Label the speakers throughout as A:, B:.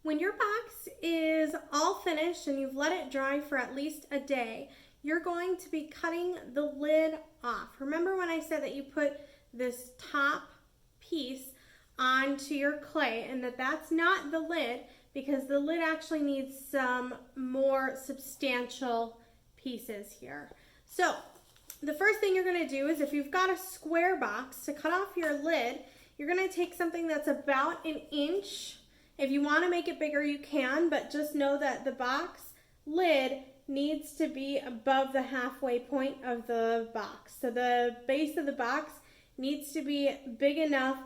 A: When your box is all finished and you've let it dry for at least a day, you're going to be cutting the lid off. Remember when I said that you put this top piece onto your clay and that's not the lid, because the lid actually needs some more substantial pieces here. So the first thing you're going to do is, if you've got a square box, to cut off your lid, you're going to take something that's about 1 inch. If you want to make it bigger, you can, but just know that the box lid needs to be above the halfway point of the box. So the base of the box needs to be big enough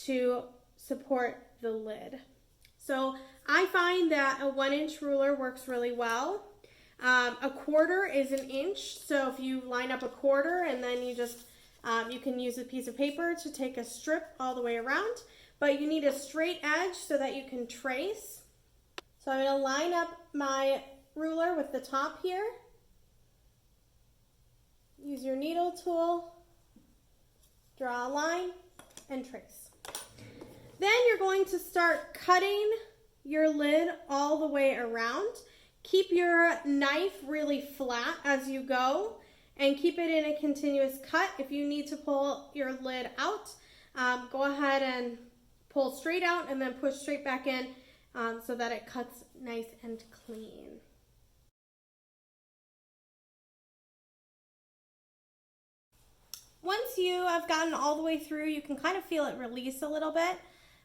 A: to support the lid. So I find that a 1 inch ruler works really well. A quarter is 1 inch. So if you line up a quarter and then you just, you can use a piece of paper to take a strip all the way around, but you need a straight edge so that you can trace. So I'm going to line up my ruler with the top here. Use your needle tool, draw a line, and trace. Then you're going to start cutting your lid all the way around. Keep your knife really flat as you go and keep it in a continuous cut. If you need to pull your lid out, go ahead and pull straight out and then push straight back in so that it cuts nice and clean. Once you have gotten all the way through, you can kind of feel it release a little bit.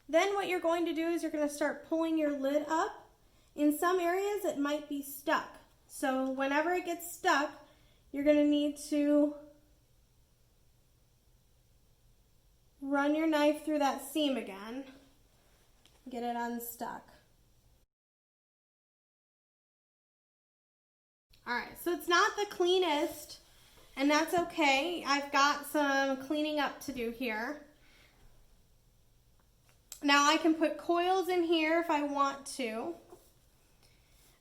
A: Then what you're going to do is you're going to start pulling your lid up. In some areas it might be stuck. So whenever it gets stuck, you're going to need to run your knife through that seam again, get it unstuck. All right, so it's not the cleanest, and that's okay. I've got some cleaning up to do here. Now I can put coils in here if I want to.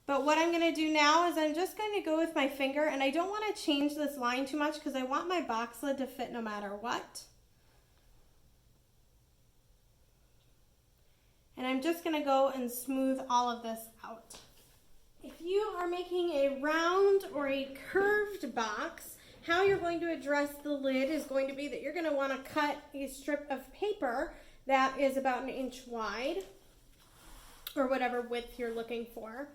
A: But what I'm going to do now is I'm just going to go with my finger, and I don't want to change this line too much because I want my box lid to fit no matter what. And I'm just going to go and smooth all of this out. If you are making a round or a curved box, how you're going to address the lid is going to be that you're going to want to cut a strip of paper that is about 1 inch wide, or whatever width you're looking for.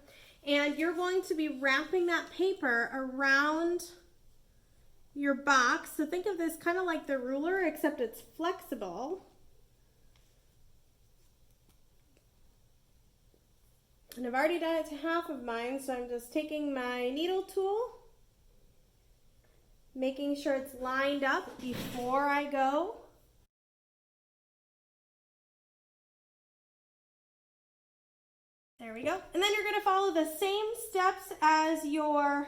A: And you're going to be wrapping that paper around your box. So think of this kind of like the ruler, except it's flexible. And I've already done it to half of mine, so I'm just taking my needle tool, making sure it's lined up before I go. There we go. And then you're going to follow the same steps as your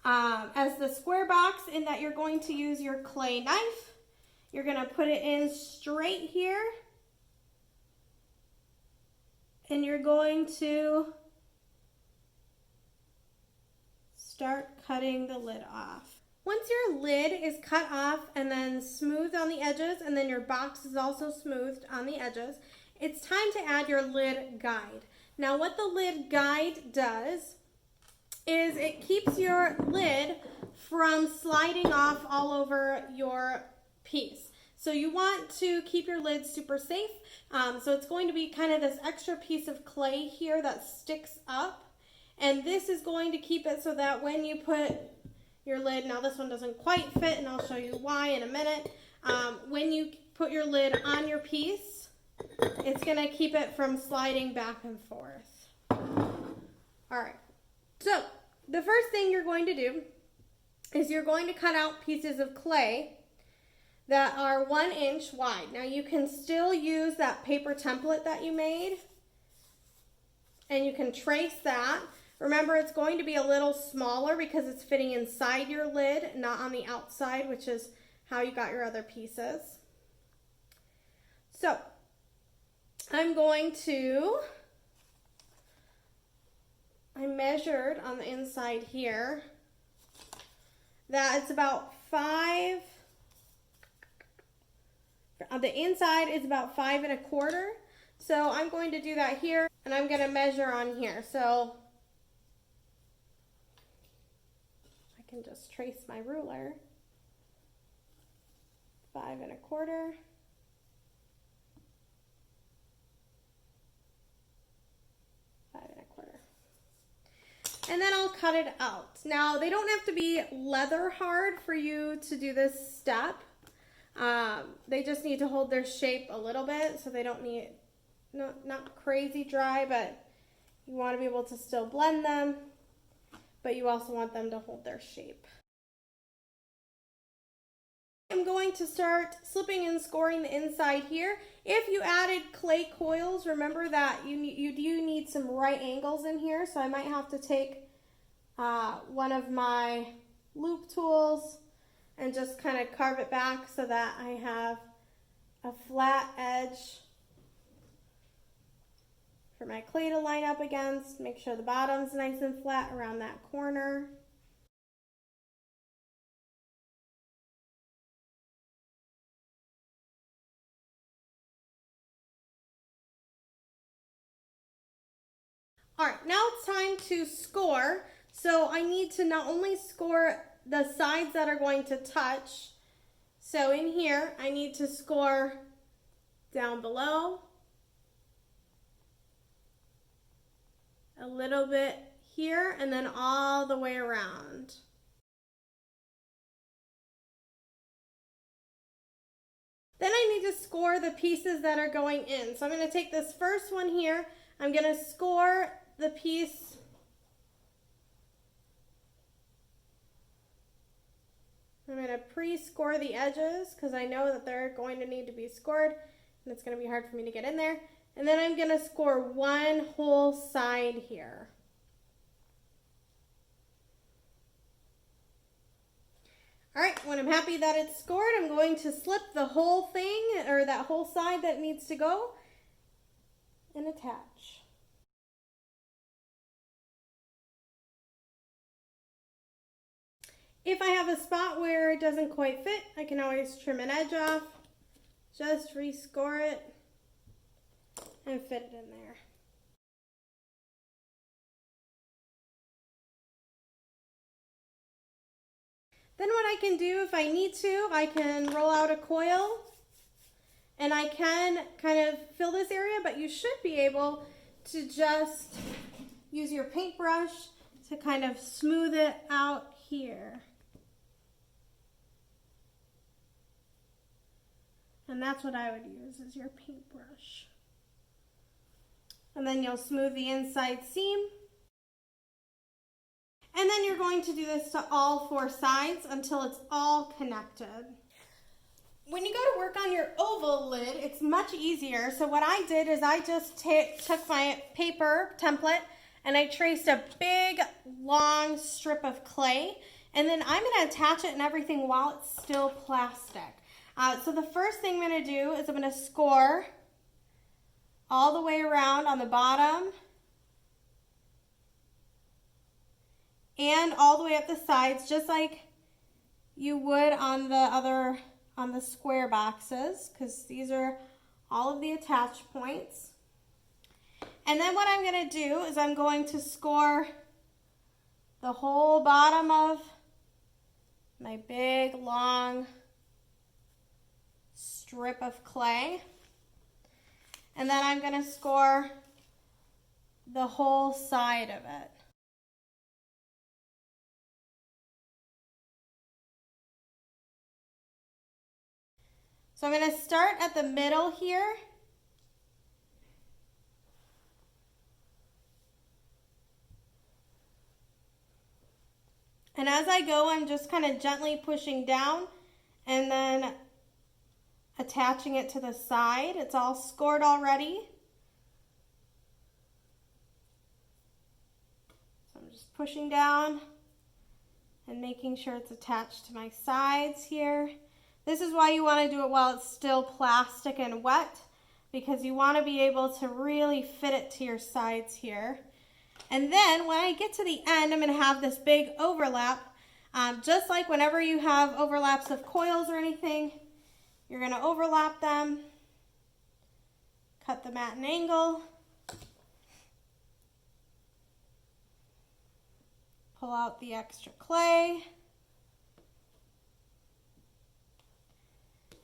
A: as the square box, in that you're going to use your clay knife. You're going to put it in straight here. And you're going to start cutting the lid off. Once your lid is cut off and then smoothed on the edges, and then your box is also smoothed on the edges, it's time to add your lid guide. Now what the lid guide does is it keeps your lid from sliding off all over your piece. So you want to keep your lid super safe. So it's going to be kind of this extra piece of clay here that sticks up. And this is going to keep it so that when you put your lid, now this one doesn't quite fit, and I'll show you why in a minute. When you put your lid on your piece, it's going to keep it from sliding back and forth. All right. So the first thing you're going to do is you're going to cut out pieces of clay that are 1 inch wide. Now you can still use that paper template that you made, and you can trace that. Remember, it's going to be a little smaller because it's fitting inside your lid, not on the outside, which is how you got your other pieces. So I'm going to, I measured on the inside here that it's about 5, on the inside is about 5 1/4. So I'm going to do that here, and I'm going to measure on here. So I can just trace my ruler. 5 1/4. 5 1/4. And then I'll cut it out. Now, they don't have to be leather hard for you to do this step. They just need to hold their shape a little bit, so they don't need, not crazy dry, but you want to be able to still blend them, but you also want them to hold their shape. I'm going to start slipping and scoring the inside here. If you added clay coils, remember that you do need some right angles in here, so I might have to take one of my loop tools and just kind of carve it back so that I have a flat edge for my clay to line up against. Make sure the bottom's nice and flat around that corner. All right, now it's time to score. So I need to not only score the sides that are going to touch. So in here, I need to score down below, a little bit here, and then all the way around. Then I need to score the pieces that are going in. So I'm going to take this first one here. I'm going to score the piece I'm going to pre-score the edges because I know that they're going to need to be scored and it's going to be hard for me to get in there. And then I'm going to score one whole side here. All right, when I'm happy that it's scored, I'm going to slip the whole thing, or that whole side that needs to go, and attach. If I have a spot where it doesn't quite fit, I can always trim an edge off, just rescore it, and fit it in there. Then what I can do, if I need to, I can roll out a coil and I can kind of fill this area, but you should be able to just use your paintbrush to kind of smooth it out here. And that's what I would use, is your paintbrush. And then you'll smooth the inside seam. And then you're going to do this to all four sides until it's all connected. When you go to work on your oval lid, it's much easier. So what I did is I just took my paper template and I traced a big, long strip of clay. And then I'm going to attach it and everything while it's still plastic. So the first thing I'm going to do is I'm going to score all the way around on the bottom and all the way up the sides, just like you would on the square boxes, because these are all of the attach points. And then what I'm going to do is I'm going to score the whole bottom of my big long strip of clay. And then I'm going to score the whole side of it. So I'm going to start at the middle here. And as I go, I'm just kind of gently pushing down and then attaching it to the side. It's all scored already. So I'm just pushing down and making sure it's attached to my sides here. This is why you want to do it while it's still plastic and wet, because you want to be able to really fit it to your sides here. And then when I get to the end, I'm going to have this big overlap. Just like whenever you have overlaps of coils or anything, you're going to overlap them, cut the them at an angle. Pull out the extra clay.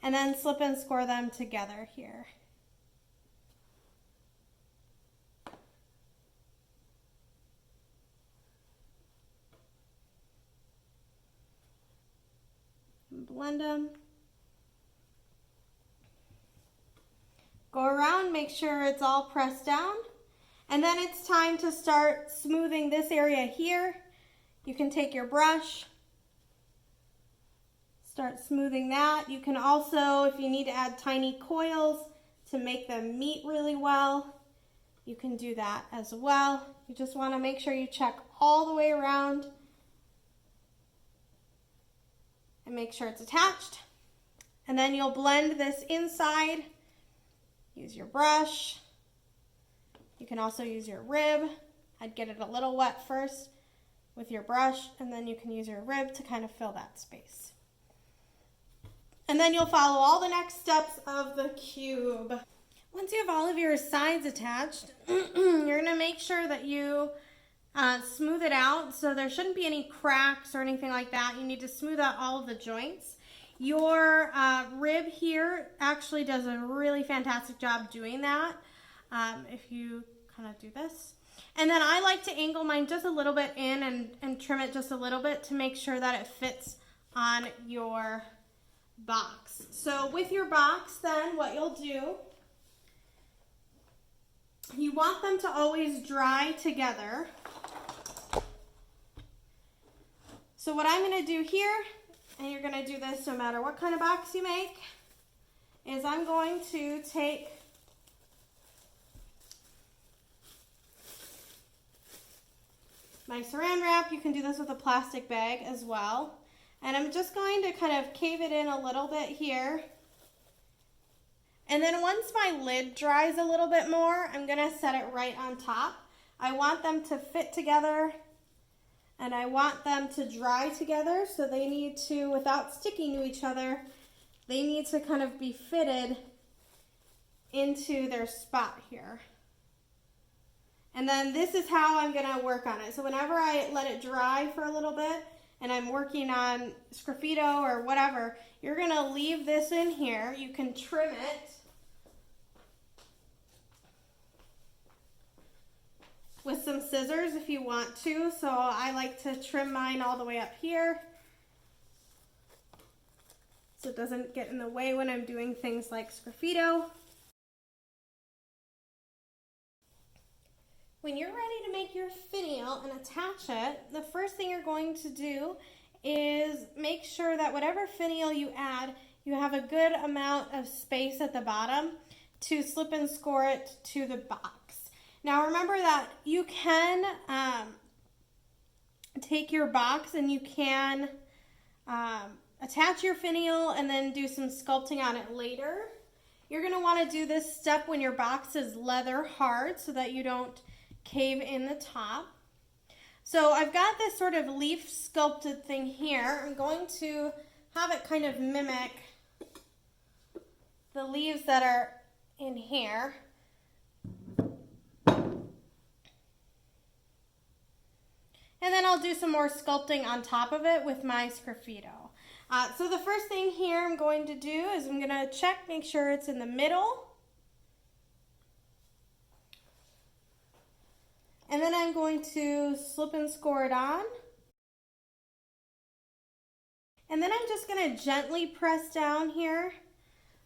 A: And then slip and score them together here. And blend them. Go around, make sure it's all pressed down. And then it's time to start smoothing this area here. You can take your brush, start smoothing that. You can also, if you need to add tiny coils to make them meet really well, you can do that as well. You just want to make sure you check all the way around and make sure it's attached. And then you'll blend this inside. Use your brush. You can also use your rib. I'd get it a little wet first with your brush, and then you can use your rib to kind of fill that space. And then you'll follow all the next steps of the cube. Once you have all of your sides attached, you're gonna make sure that you smooth it out, so there shouldn't be any cracks or anything like that. You need to smooth out all of the joints. Your rib here actually does a really fantastic job doing that if you kind of do this. And then I like to angle mine just a little bit in and trim it just a little bit to make sure that it fits on your box. So with your box then, what you'll do, you want them to always dry together. So what I'm going to do here, and you're going to do this no matter what kind of box you make, is I'm going to take my saran wrap. You can do this with a plastic bag as well. And I'm just going to kind of cave it in a little bit here. And then once my lid dries a little bit more, I'm going to set it right on top. I want them to fit together, and I want them to dry together, so they need to, without sticking to each other, they need to kind of be fitted into their spot here. And then this is how I'm gonna work on it. So whenever I let it dry for a little bit and I'm working on Sgraffito or whatever, you're gonna leave this in here. You can trim it with some scissors if you want to. So I like to trim mine all the way up here so it doesn't get in the way when I'm doing things like Sgraffito. When you're ready to make your finial and attach it, the first thing you're going to do is make sure that whatever finial you add, you have a good amount of space at the bottom to slip and score it to the box. Now remember that you can take your box and you can attach your finial and then do some sculpting on it later. You're going to want to do this step when your box is leather hard so that you don't cave in the top. So I've got this sort of leaf sculpted thing here. I'm going to have it kind of mimic the leaves that are in here. And then I'll do some more sculpting on top of it with my Sgraffito. So the first thing here I'm going to do is I'm going to check, make sure it's in the middle. And then I'm going to slip and score it on. And then I'm just going to gently press down here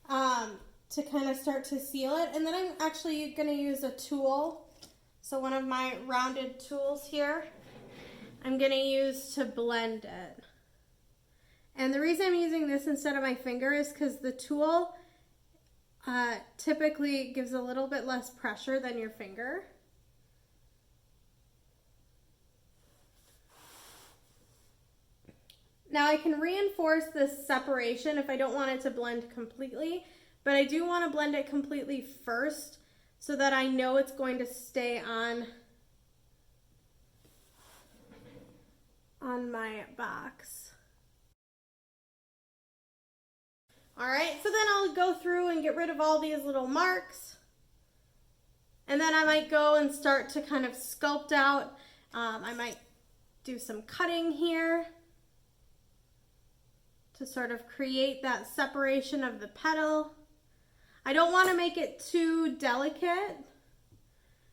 A: to kind of start to seal it. And then I'm actually going to use a tool. So one of my rounded tools here, I'm going to use to blend it. And the reason I'm using this instead of my finger is because the tool typically gives a little bit less pressure than your finger. Now I can reinforce this separation if I don't want it to blend completely, but I do want to blend it completely first so that I know it's going to stay on my box. All right, so then I'll go through and get rid of all these little marks. And then I might go and start to kind of sculpt out. I might do some cutting here to sort of create that separation of the petal. I don't want to make it too delicate,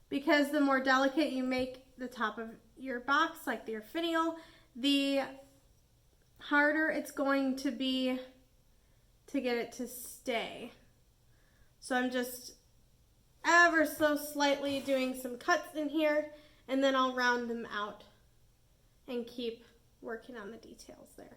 A: because the more delicate you make the top of your box, like your finial, the harder it's going to be to get it to stay. So I'm just ever so slightly doing some cuts in here, and then I'll round them out and keep working on the details there.